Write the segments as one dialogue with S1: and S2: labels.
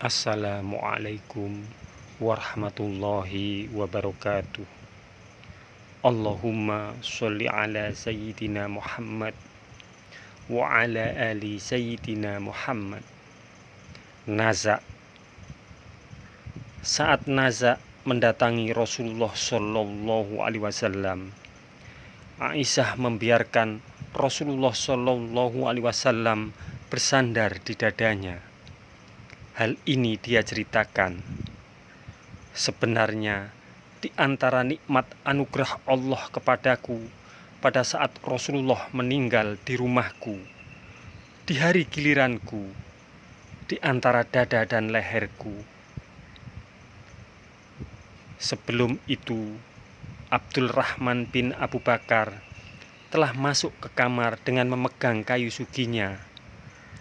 S1: Assalamualaikum warahmatullahi wabarakatuh. Allahumma sholli ala sayyidina Muhammad wa ala ali sayyidina Muhammad. Naza. Saat Naza mendatangi Rasulullah Shallallahu Alaihi Wasallam, Aisyah membiarkan Rasulullah Shallallahu Alaihi Wasallam bersandar di dadanya. Hal ini dia ceritakan. Sebenarnya di antara nikmat anugerah Allah kepadaku pada saat Rasulullah meninggal di rumahku, di hari giliranku, di antara dada dan leherku. Sebelum itu, Abdul Rahman bin Abu Bakar telah masuk ke kamar dengan memegang kayu suginya,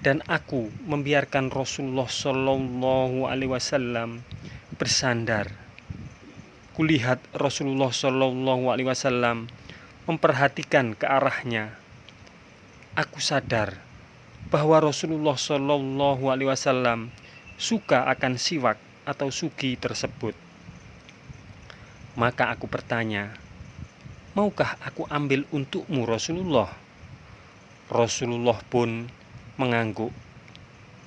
S1: dan aku membiarkan Rasulullah Shallallahu Alaihi Wasallam bersandar. Kulihat Rasulullah Shallallahu Alaihi Wasallam memperhatikan ke arahnya. Aku sadar bahwa Rasulullah Shallallahu Alaihi Wasallam suka akan siwak atau sugi tersebut. Maka aku bertanya, maukah aku ambil untukmu Rasulullah? Rasulullah pun mengangguk.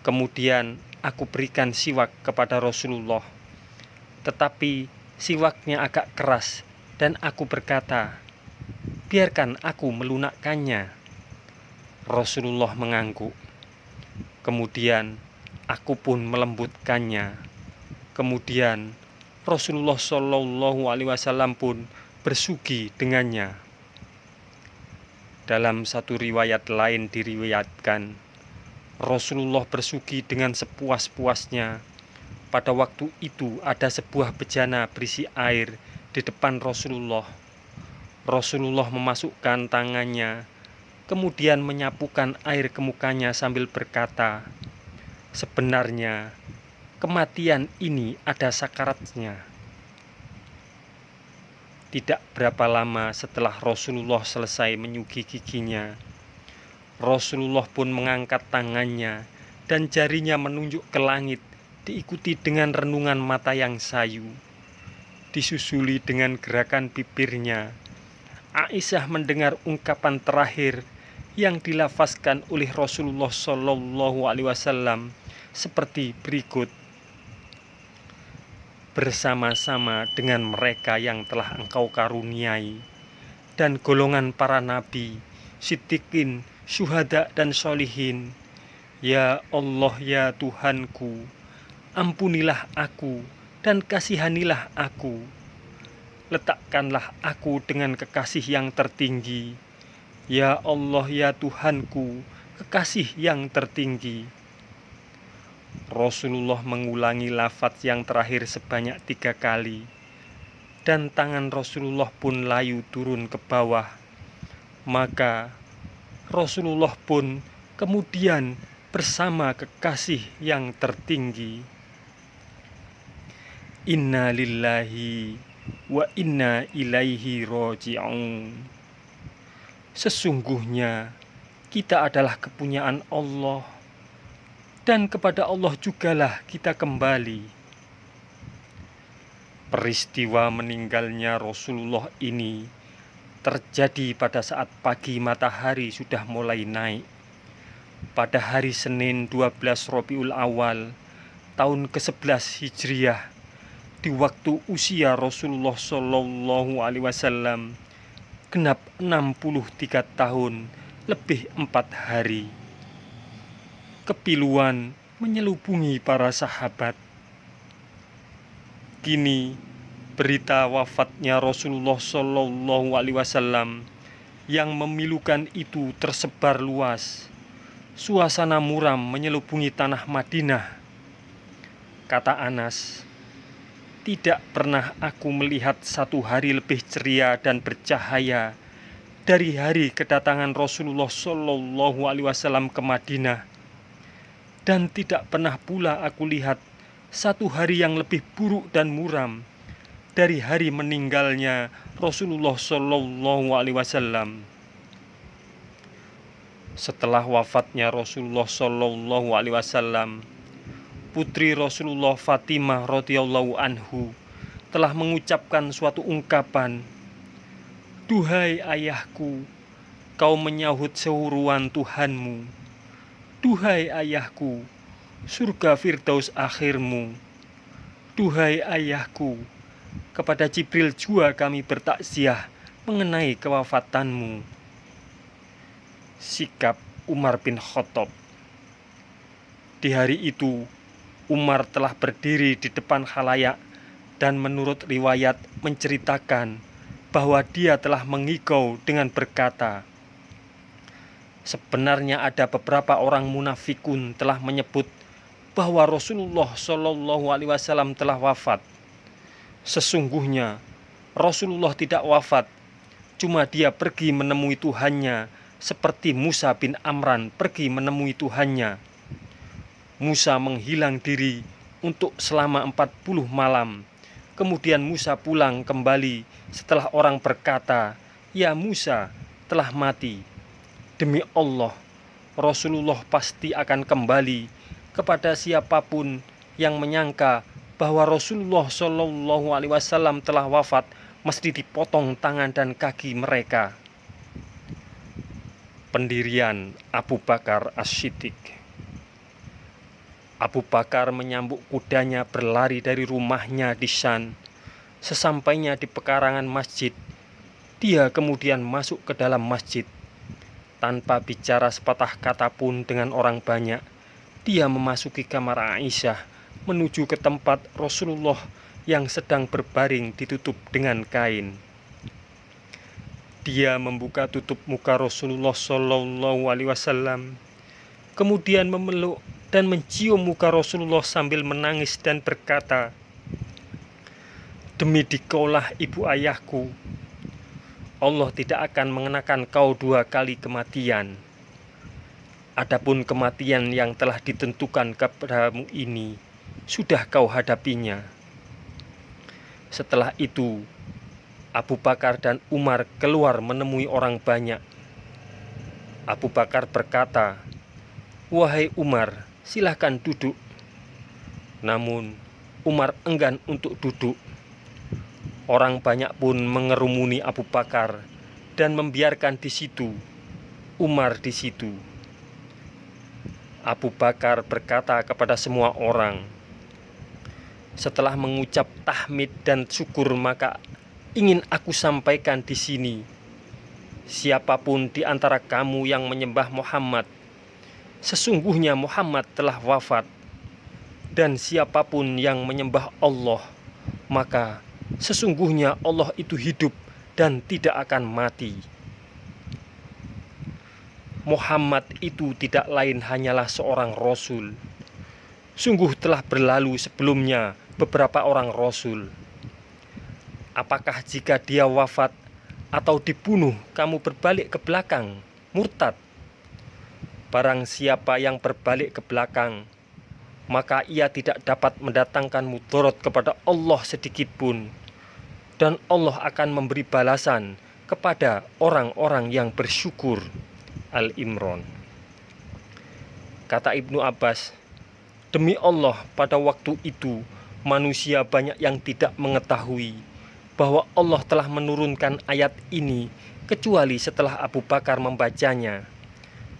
S1: Kemudian aku berikan siwak kepada Rasulullah, tetapi siwaknya agak keras, dan aku berkata, biarkan aku melunakkannya. Rasulullah mengangguk. Kemudian aku pun melembutkannya. Kemudian Rasulullah Shallallahu Alaihi Wasallam pun bersugi dengannya. Dalam satu riwayat lain diriwayatkan, Rasulullah bersugi dengan sepuas-puasnya. Pada waktu itu ada sebuah bejana berisi air di depan Rasulullah. Rasulullah memasukkan tangannya, kemudian menyapukan air ke mukanya sambil berkata, sebenarnya kematian ini ada sakaratnya. Tidak berapa lama setelah Rasulullah selesai menyugi giginya, Rasulullah pun mengangkat tangannya dan jarinya menunjuk ke langit, diikuti dengan renungan mata yang sayu, disusuli dengan gerakan bibirnya. Aisyah mendengar ungkapan terakhir yang dilafazkan oleh Rasulullah Shallallahu Alaihi Wasallam seperti berikut: bersama-sama dengan mereka yang telah Engkau karuniai dan golongan para nabi, siddiqin, syuhada dan sholihin. Ya Allah, ya Tuhanku, ampunilah aku dan kasihanilah aku. Letakkanlah aku dengan kekasih yang tertinggi. Ya Allah, ya Tuhanku, kekasih yang tertinggi. Rasulullah mengulangi lafaz yang terakhir sebanyak 3 kali, dan tangan Rasulullah pun layu turun ke bawah. Maka Rasulullah pun kemudian bersama kekasih yang tertinggi. Inna lillahi wa inna ilaihi raji'un. Sesungguhnya kita adalah kepunyaan Allah, dan kepada Allah jugalah kita kembali. Peristiwa meninggalnya Rasulullah ini terjadi pada saat pagi matahari sudah mulai naik. Pada hari Senin 12 Rabiul Awal tahun ke-11 Hijriah, di waktu usia Rasulullah Shallallahu Alaihi Wasallam genap 63 tahun lebih 4 hari. Kepiluan menyelubungi para sahabat. Kini berita wafatnya Rasulullah Shallallahu Alaihi Wasallam yang memilukan itu tersebar luas. Suasana muram menyelubungi tanah Madinah. Kata Anas, tidak pernah aku melihat satu hari lebih ceria dan bercahaya dari hari kedatangan Rasulullah Shallallahu Alaihi Wasallam ke Madinah, dan tidak pernah pula aku lihat satu hari yang lebih buruk dan muram dari hari meninggalnya Rasulullah Shallallahu Alaihi Wasallam. Setelah wafatnya Rasulullah Shallallahu Alaihi Wasallam, putri Rasulullah Fatimah radhiyallahu anhu telah mengucapkan suatu ungkapan, "Duhai ayahku, kau menyahut seruan Tuhanmu. Duhai ayahku, surga Firdaus akhirmu. Duhai ayahku, kepada Jibril jua kami bertakziah mengenai kewafatanmu." Sikap Umar bin Khattab. Di hari itu, Umar telah berdiri di depan khalayak dan menurut riwayat menceritakan bahwa dia telah mengigau dengan berkata, "Sebenarnya ada beberapa orang munafikun telah menyebut bahwa Rasulullah Shallallahu Alaihi Wasallam telah wafat. Sesungguhnya Rasulullah tidak wafat, cuma dia pergi menemui Tuhannya seperti Musa bin Amran pergi menemui Tuhannya. Musa menghilang diri untuk selama 40 malam. Kemudian Musa pulang kembali setelah orang berkata, 'Ya Musa telah mati.' Demi Allah, Rasulullah pasti akan kembali. Kepada siapapun yang menyangka bahwa Rasulullah Shallallahu Alaihi Wasallam telah wafat, mesti dipotong tangan dan kaki mereka." Pendirian Abu Bakar As-Siddiq. Abu Bakar menyambuk kudanya berlari dari rumahnya di Shan. Sesampainya di pekarangan masjid, dia kemudian masuk ke dalam masjid. Tanpa bicara sepatah kata pun dengan orang banyak, dia memasuki kamar Aisyah menuju ke tempat Rasulullah yang sedang berbaring ditutup dengan kain. Dia membuka tutup muka Rasulullah Shallallahu Alaihi Wasallam, kemudian memeluk dan mencium muka Rasulullah sambil menangis dan berkata, "Demi dikaulah ibu ayahku, Allah tidak akan mengenakan kau 2 kali kematian. Adapun kematian yang telah ditentukan kepadamu ini, sudah kau hadapinya." Setelah itu, Abu Bakar dan Umar keluar menemui orang banyak. Abu Bakar berkata, "Wahai Umar, silahkan duduk." Namun Umar enggan untuk duduk. Orang banyak pun mengerumuni Abu Bakar dan membiarkan di situ, Umar di situ. Abu Bakar berkata kepada semua orang, "Setelah mengucap tahmid dan syukur, maka ingin aku sampaikan di sini, siapapun di antara kamu yang menyembah Muhammad, sesungguhnya Muhammad telah wafat. Dan siapapun yang menyembah Allah, maka sesungguhnya Allah itu hidup dan tidak akan mati. Muhammad itu tidak lain hanyalah seorang Rasul. Sungguh telah berlalu sebelumnya beberapa orang Rasul. Apakah jika dia wafat atau dibunuh, kamu berbalik ke belakang, murtad? Barang siapa yang berbalik ke belakang, maka ia tidak dapat mendatangkan mudarat kepada Allah sedikit pun, dan Allah akan memberi balasan kepada orang-orang yang bersyukur. Al-Imran. Kata Ibnu Abbas, "Demi Allah, pada waktu itu manusia banyak yang tidak mengetahui bahwa Allah telah menurunkan ayat ini kecuali setelah Abu Bakar membacanya.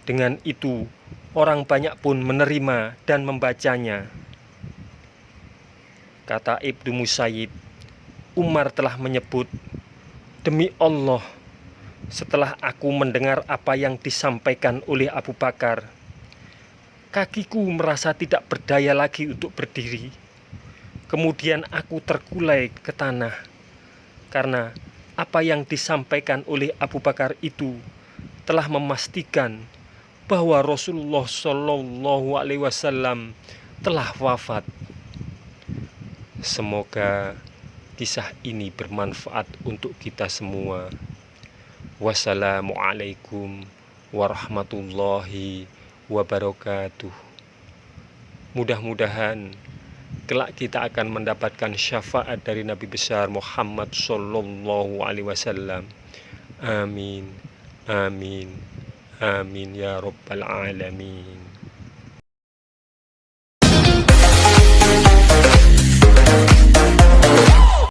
S1: Dengan itu, orang banyak pun menerima dan membacanya." Kata Ibnu Musayyib, Umar telah menyebut, "Demi Allah, setelah aku mendengar apa yang disampaikan oleh Abu Bakar, kakiku merasa tidak berdaya lagi untuk berdiri. Kemudian aku terkulai ke tanah, karena apa yang disampaikan oleh Abu Bakar itu telah memastikan bahwa Rasulullah Shallallahu Alaihi Wasallam telah wafat." Semoga kisah ini bermanfaat untuk kita semua. Wassalamualaikum warahmatullahi wabarakatuh. Mudah-mudahan kelak kita akan mendapatkan syafaat dari Nabi besar Muhammad Sallallahu Alaihi Wasallam. Amin, amin, amin ya Rabbal Alamin.